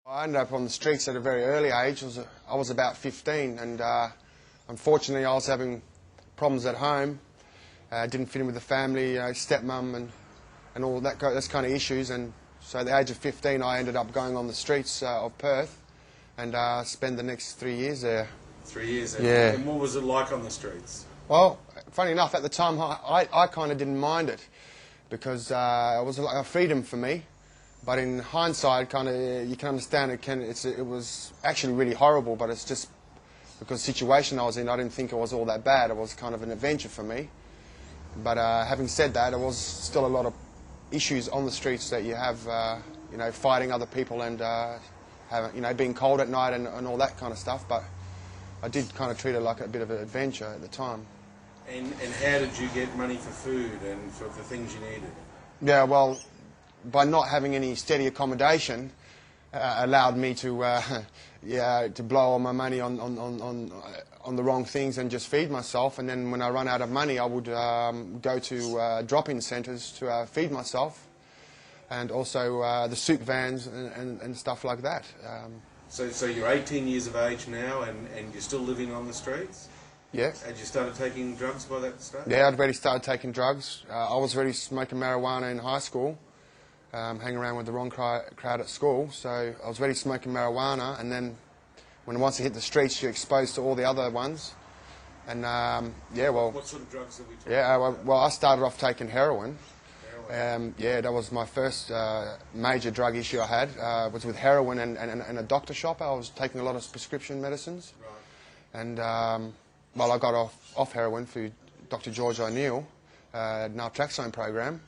I ended up on the streets at a very early age. I was about 15, and unfortunately I was having problems at home. Didn't fit in with the family, stepmum and all that those kind of issues. And so at the age of 15 I ended up going on the streets of Perth and spent the next 3 years there. 3 years there? Yeah. And what was it like on the streets? Well, funny enough, at the time I kind of didn't mind it because it was like a freedom for me. But in hindsight, kind of, you can understand it was actually really horrible, but it's just because the situation I was in, I didn't think it was all that bad. It was kind of an adventure for me. But having said that, there was still a lot of issues on the streets that you have, fighting other people and, being cold at night and all that kind of stuff. But I did kind of treat it like a bit of an adventure at the time. And how did you get money for food and for the things you needed? Yeah, well, by not having any steady accommodation, allowed me to blow all my money on the wrong things and just feed myself. And then when I run out of money, I would go to drop-in centres to feed myself, and also the soup vans and stuff like that. So you're 18 years of age now, and you're still living on the streets? Yeah. Had you started taking drugs by that stage? Yeah, I'd already started taking drugs. I was already smoking marijuana in high school. Hanging around with the wrong crowd at school, so I was already smoking marijuana, and then once you hit the streets, you're exposed to all the other ones. And what sort of drugs are we talking about? Well, I started off taking heroin. That was my first major drug issue I had. Was with heroin and a doctor shop. I was taking a lot of prescription medicines. Right. And I got off heroin through Dr. George O'Neill, naltrexone program.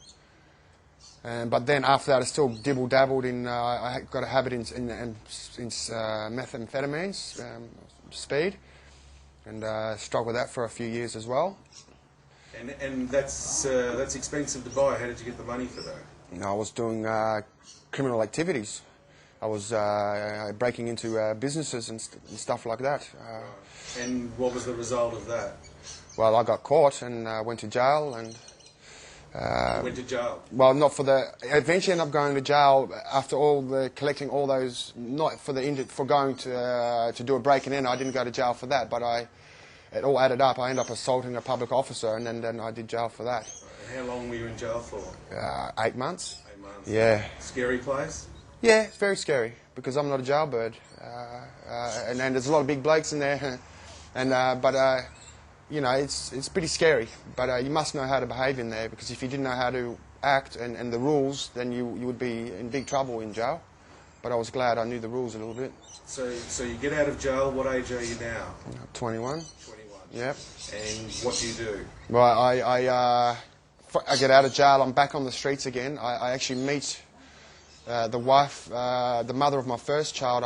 But then after that, I still dibble-dabbled in, I got a habit in methamphetamines, speed, and struggled with that for a few years as well. And that's expensive to buy. How did you get the money for that? I was doing criminal activities. I was breaking into businesses and stuff like that. And what was the result of that? Well, I got caught and went to jail and... went to jail? Well, eventually ended up going to jail after collecting all those, not for going to do a break and enter. I didn't go to jail for that, but it all added up. I ended up assaulting a public officer, and then I did jail for that. And how long were you in jail for? 8 months. 8 months. Yeah. Scary place? Yeah, it's very scary because I'm not a jailbird, and there's a lot of big blokes in there, it's pretty scary, but you must know how to behave in there, because if you didn't know how to act and the rules, then you would be in big trouble in jail. But I was glad I knew the rules a little bit. So you get out of jail, what age are you now? 21. 21. Yep. And what do you do? Well, I get out of jail, I'm back on the streets again. I actually meet the wife, the mother of my first child.